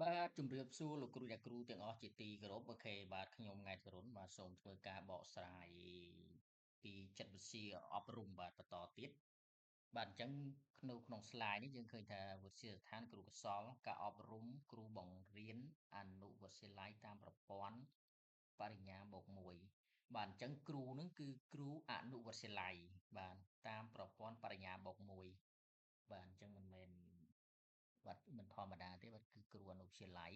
បាទជំរាបសួរលោកគ្រូអ្នកគ្រូទាំងអស់ជាទីគោរពអូខេបាទខ្ញុំង៉ែតករុនបាទសូមធ្វើការបកស្រាយពីចិត្តវិទ្យាអប់រំបាទបន្តទៀតបាទអញ្ចឹងក្នុង slide នេះយើងឃើញថាវិទ្យាស្ថានគ្រូកុសលការអប់រំគ្រូបង្រៀនអនុវិទ្យាល័យតាមប្រព័ន្ធបរិញ្ញាបូក1បាទអញ្ចឹងគ្រូនឹងគឺគ្រូអនុវិទ្យាល័យបាទតាមប្រព័ន្ធបរិញ្ញាបូក1បាទអញ្ចឹងមិនមែនបាទមិនធម្មតាទេបាទគឺគ្រូអនុវិទ្យាល័យ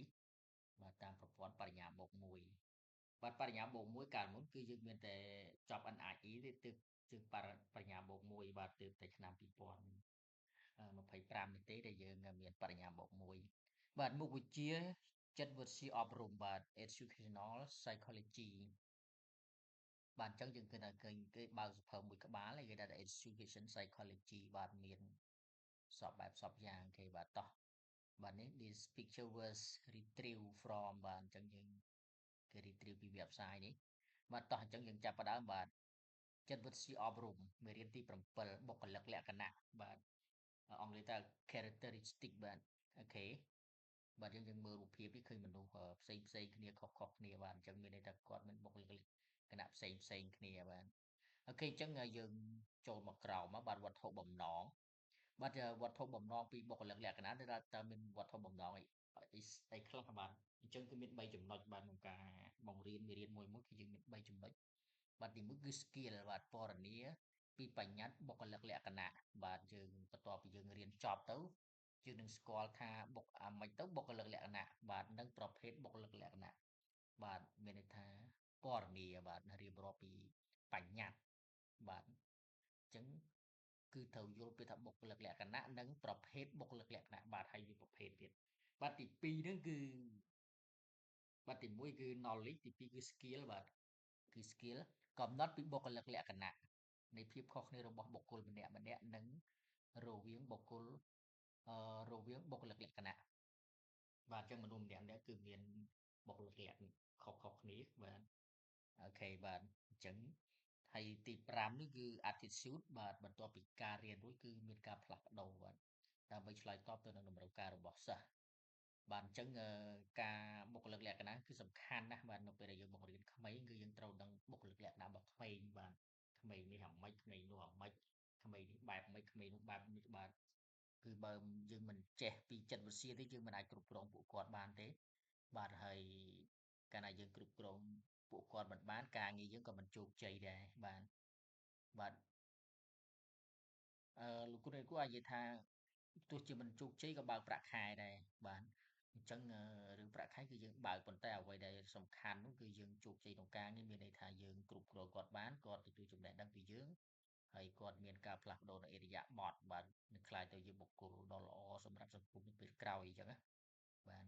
បាទតាមប្រព័ន្ធបរិញ្ញាបូក1បាទបរិញ្ញាបូក1កាលមុនគឺយើងមានតែចប់ NIE ទេទើបជើងបរិញ្ញាបូក1បាទទើបតែឆ្នាំ2025នេះទេដែលយើងមានបរិញ្ញាបូក1បាទមុខវិជ្ជាចិត្តវិទ្យាអប់រំបាទ Educational Psychology បាទអញ្ចឹងយើងឃើញគេបើកសៀវភៅមួយក្បាលហើយគេដាក់ថា Education Psychology បាទមានសពបែបសពយ៉ាងគេបាទតោះបាទនេះ this picture was retrieved from បាទអញ្ចឹងយើងគេ retrieve ពី website នេះបាទតោះអញ្ចឹងយើងចាប់ផ្ដើមបាទចិត្តវិទ្យាអប់រំមេរៀនទី7បុគ្គលិកលក្ខណៈបាទអង់គ្លេសថា characteristic បាទអូខេបាទយើងមើលរូបភាពនេះឃើញមនុស្សផ្សេងគ្នាខុសគ្នាបាទអញ្ចឹងមានន័យថាគាត់មានបុគ្គលិកលក្ខណៈផ្សេងគ្នាបាទអូខេអញ្ចឹងយើងចូលមកក្រោមមកបាទវត្ថុបំណងបាទវត្ថុបំណងពីបុគ្គលិកលក្ខណៈតើមានវត្ថុបំណងអីខ្លះបាទអញ្ចឹងគឺមាន3ចំណុចបាទក្នុងការបង្រៀនមេរៀនមួយគឺយើងមាន3ចំណុចបាទទី1គឺ skill បាទពណ៌នាពីបញ្ញត្តិបុគ្គលិកលក្ខណៈបាទយើងបន្ទាប់ពីយើងរៀនចប់ទៅយើងនឹងស្គាល់ថាមិនទៅបុគ្គលិកលក្ខណៈបាទនិងប្រភេទបុគ្គលិកលក្ខណៈបាទមានន័យថាពណ៌នាបាទរៀបរាប់ពីបញ្ញត្តិបាទអញ្ចឹងគឺត្រូវយល់ពីថាបុគ្គលិកលក្ខណៈនិងប្រភេទបុគ្គលិកលក្ខណៈបាទហើយមានប្រភេទទៀតបាទទី2ហ្នឹងគឺបាទទី1គឺ knowledge ទី2គឺ skill បាទគឺ skill កំណត់ពីបុគ្គលិកលក្ខណៈនៃភាពខុសគ្នារបស់បុគ្គលម្នាក់និងរវាងបុគ្គលរវាងបុគ្គលិកលក្ខណៈបាទអញ្ចឹងមនុស្សម្នាក់គឺមានបុគ្គលិកលក្ខណៈខុសគ្នាបាទអូខេបាទអញ្ចឹងហើយទី5នេះគឺ attitude បាទបន្ទាប់ពីការរៀនរួចគឺមានការផ្លាស់ប្ដូរបាទដើម្បីឆ្លើយតបទៅនឹងតម្រូវការរបស់សិស្សបាទអញ្ចឹងការបុគ្គលិកលក្ខណៈគឺសំខាន់ណាស់បាទនៅពេលដែលយើងបង្រៀនក្មេងគឺយើងត្រូវដឹងបុគ្គលិកលក្ខណៈរបស់ក្មេងបាទក្មេងនេះអាម៉េចក្មេងនោះអាម៉េចក្មេងនេះបែបម៉េចក្មេងនោះបែបនេះបាទគឺបើយើងមិនចេះពីចិត្តវិទ្យាទេយើងមិនអាចគ្រប់គ្រងពួកគាត់បានទេបាទហើយកាលណាយើងគ្រប់គ្រងពួកគាត់មិនបានការងារយើងក៏មិនជោគជ័យដែរបាទលោកគ្រូអាចនិយាយថាទោះជាមិនជោគជ័យក៏បើកប្រាក់ខែដែរបាទអញ្ចឹងរឿងប្រាក់ខែគឺយើងបើកប៉ុន្តែអ្វីដែលសំខាន់នោះគឺយើងជោគជ័យក្នុងការងារមានន័យថាយើងគ្រប់គ្រងគាត់បានគាត់ទទួលចំណេះដឹងពីយើងហើយគាត់មានការផ្លាស់ប្ដូរនៅឥរិយាបថបាទនឹងក្លាយទៅជាបុគ្គលដ៏ល្អសម្រាប់សង្គមនៅពេលក្រោយអញ្ចឹងណាបាទ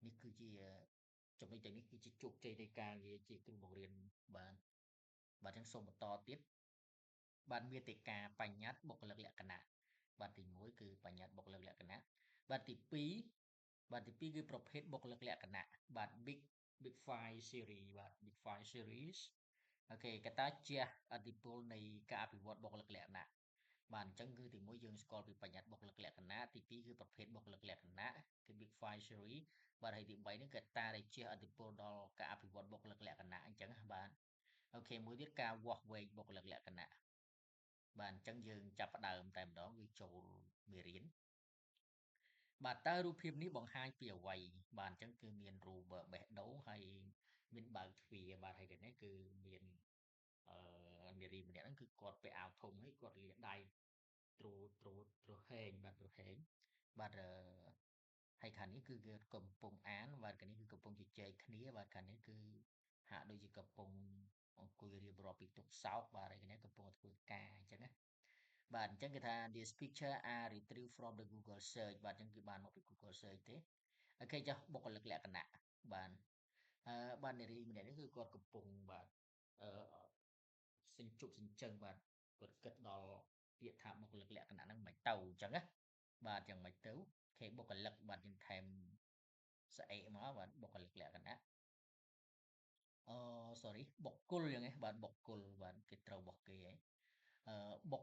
នេះគឺជាចំណុចទាំងនេះគឺជាជោគជ័យនៃការងារជាគ្រូបង្រៀនបាទបាទអញ្ចឹងសូមបន្តទៀត បាទមាតិកាបញ្ញត្តិបុគ្គលិកលក្ខណៈបាទទី1គឺបញ្ញត្តិបុគ្គលិកលក្ខណៈបាទទី2បាទទី2គឺប្រភេទបុគ្គលិកលក្ខណៈបាទ Big Five Series បាទ Big Five Series អូខេកត្តាជះឥទ្ធិពលនៃការអភិវឌ្ឍបុគ្គលិកលក្ខណៈបាទអញ្ចឹងគឺទី1យើងស្គាល់ពីបញ្ញត្តិបុគ្គលិកលក្ខណៈទី2គឺប្រភេទបុគ្គលិកលក្ខណៈគឺ Big Five Series បាទហើយទី3នេះកត្តាដែលជះឥទ្ធិពលដល់ការអភិវឌ្ឍបុគ្គលិកលក្ខណៈអញ្ចឹងបាទអូខេមួយទៀតការវាស់វែងបុគ្គលិកលក្ខណៈបាទអញ្ចឹងយើងចាប់ផ្ដើមតែម្ដងគឺចូលមេរៀនបាទតើរូបភាពនេះបង្ហាញពីអ្វីបាទអញ្ចឹងគឺមានរូបបេះដូងហើយមានបើកទ្វារបាទហើយនេះគឺមាននារីម្នាក់ហ្នឹងគឺគាត់ពាក់អាវធំហើយគាត់លាដៃទ្រទ្រទ្រហែងបាទទ្រហែងបាទហើយខាងនេះគឺគេកំពុងអានបាទខាងនេះគឺកំពុងជជែកគ្នាបាទខាងនេះគឺហាក់ដូចជាកំពុងអង្គុយរៀបរាប់ពីទុកសោកបាទហើយខាងនេះកំពុងធ្វើការអញ្ចឹងណាបាទអញ្ចឹងគេថា this picture are retrieved from the Google search បាទអញ្ចឹងគឺបានមកពី Google search ទេអូខេចុះបុគ្គលិកលក្ខណៈបាទបាទនារីម្នាក់នេះគឺគាត់កំពុងបាទអឺចិញ្ចឹងបាទគាត់គិតដល់ពាក្យថាបុគ្គលិកលក្ខណៈហ្នឹងមិនទៅអញ្ចឹងណាបាទយ៉ាងមិនទៅខេបុគ្គលិកបាទយើងថែមស្អេកមកបាទបុគ្គលិកលក្ខណៈsorry បុគ្គលយ៉ាងនេះបាទបុគ្គលបាទគេត្រូវរបស់គេហើយបុក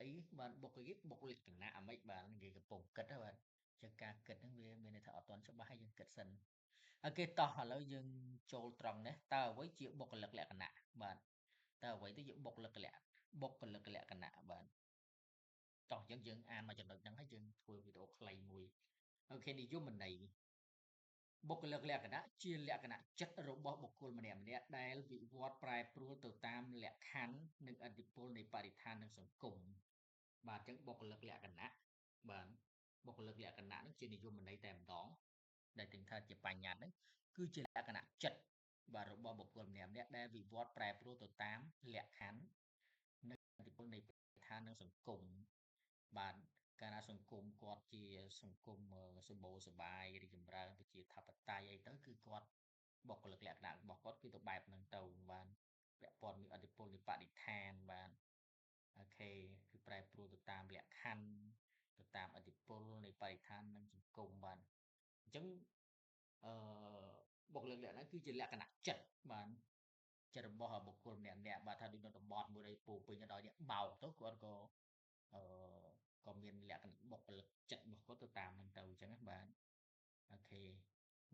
អីបាទបុកអីបុកលក្ខណៈអាម៉េចបាទគេកំពុងគិតណាបាទ ជាការគិតហ្នឹងវាមានន័យថាអត់ទាន់ច្បាស់ហើយយើងគិតសិនអូខេតោះឥឡូវយើងចូលត្រង់នេះតើអ្វីជាបុគ្គលិកលក្ខណៈបាទតើអ្វីទៅជាបុគ្គលិកលក្ខណៈបាទតោះយើងអានមកចំណុចហ្នឹងហើយយើងធ្វើវីដេអូខ្លីមួយអូខេនិយមន័យបុគ្គលិកលក្ខណៈជាលក្ខណៈចិត្តរបស់បុគ្គលម្នាក់ៗដែលវិវត្តប្រែប្រួលទៅតាមលក្ខខណ្ឌនិងឥទ្ធិពលនៃបរិស្ថាននិងសង្គមបាទអញ្ចឹងបុគ្គលិកលក្ខណៈបាទបុគ្គលិកលក្ខណៈហ្នឹងជានិយមន័យតែម្ដងដែលទាំងថាជាបញ្ញត្តិហ្នឹងគឺជាលក្ខណៈចិត្តបាទរបស់បុគ្គលម្នាក់ៗដែលវិវត្តប្រែប្រួលទៅតាមលក្ខខណ្ឌនិងឥទ្ធិពលនៃបរិស្ថាននិងសង្គមបាទកាលណាសង្គមគាត់ជាសង្គមសម្បូរសប្បាយរីកចម្រើនប្រជាធិបតេយ្យអីទៅគឺគាត់បុគ្គលិកលក្ខណៈរបស់គាត់គឺទៅបែបហ្នឹងទៅបាទពាក់ព័ន្ធនឹងឥទ្ធិពលនៃបរិស្ថានបាទអូខេគឺប្រែប្រួលទៅតាមលក្ខខណ្ឌទៅតាមឥទ្ធិពលនៃបរិស្ថាននិងសង្គមបាទអញ្ចឹងអឺបុគ្គលិកលក្ខណៈគឺជាលក្ខណៈចិត្តបាទចិត្តរបស់បុគ្គលម្នាក់ៗបាទថាដូចនៅតំបន់មួយដែលពោពេញទៅដោយអ្នកបោកទៅគាត់ក៏អឺក៏មានលក្ខណៈបុគ្គលិកចិត្តរបស់គាត់ទៅតាមហ្នឹងទៅអញ្ចឹងណាបាទអូខេ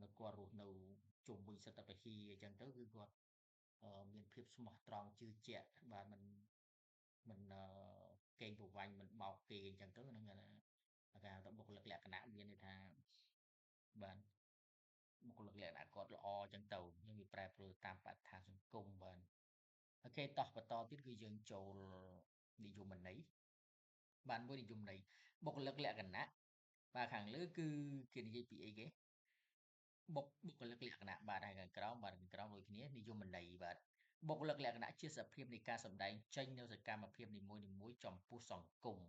នៅគាត់រស់នៅជុំវិញសត្វពហិអញ្ចឹងទៅគឺគាត់មានភាពស្មោះត្រង់ជឿជាក់បាទមិនកេងប្រវ័ញ្ចមិនបោកគេអញ្ចឹងទៅហ្នឹងគេហៅថាបុគ្គលិកលក្ខណៈមានន័យថាបាទបុគ្គលិកលក្ខណៈគាត់ល្អអញ្ចឹងទៅយើងវាប្រែប្រួលតាមបរិស្ថានសង្គមបាទអូខេតោះបន្តទៀតគឺយើងចូលនិយមន័យបានមួយនិយមន័យបុគ្គលិកលក្ខណៈបាទខាងលើគឺគេនិយាយពីអីគេបុគ្គលិកលក្ខណៈបាទហើយខាងក្រោមដូចគ្នានិយមន័យបាទបុគ្គលិកលក្ខណៈជាសភាពនៃការសម្ដែងចេញនៅសកម្មភាពនីមួយៗចំពោះសង្គម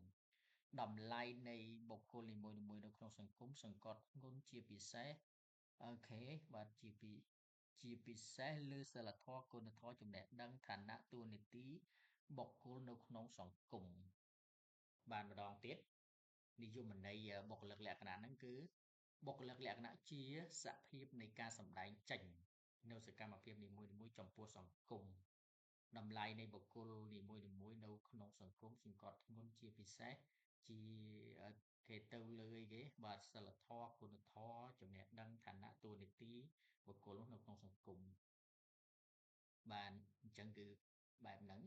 តម្លៃនៃបុគ្គលនីមួយៗនៅក្នុងសង្គមសង្កត់ធ្ងន់ជាពិសេសអូខេបាទជាពិសេសលើសីលធម៌គុណធម៌ចំណេះដឹងឋានៈតួនាទីបុគ្គលនៅក្នុងសង្គមបានម្ដងទៀតនិយមន័យបុគ្គលិកលក្ខណៈហ្នឹងគឺបុគ្គលិកលក្ខណៈជាសភាពនៃការសម្ដែងចេញនៅសកម្មភាពនីមួយៗចំពោះសង្គមតម្លៃនៃបុគ្គលនីមួយៗនៅក្នុងសង្គមសង្កត់ធ្ងន់ជាពិសេសជាគេទៅលើអីគេបាទសិលធម៌គុណធម៌ចំណេះដឹងឋានៈតួនាទីបុគ្គលនៅក្នុងសង្គមបានអញ្ចឹងគឺបែបហ្នឹង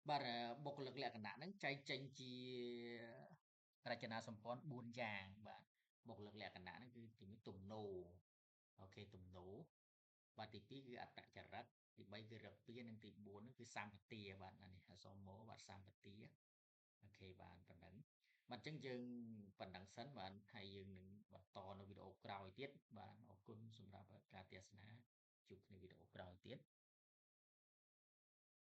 បាទបុគ្គលិកលក្ខណៈហ្នឹងចែកចេញជារចនាសម្ព័ន្ធ4យ៉ាងបាទបុគ្គលិកលក្ខណៈហ្នឹងគឺទី1ទំនោរអូខេទំនោរបាទទី2គឺអត្តចរិតទី3គឺរិពានិងទី4ហ្នឹងគឺសម្បទាបាទអានេះអក្សរមបាទសម្បទាអូខេបាទប៉ុណ្ណឹងបាទអញ្ចឹងយើងប៉ុណ្ណឹងសិនបាទហើយយើងនឹងបន្តនៅវីដេអូក្រោយទៀតបាទអរគុណសម្រាប់ការទស្សនាជួបគ្នាវីដេអូក្រោយទៀត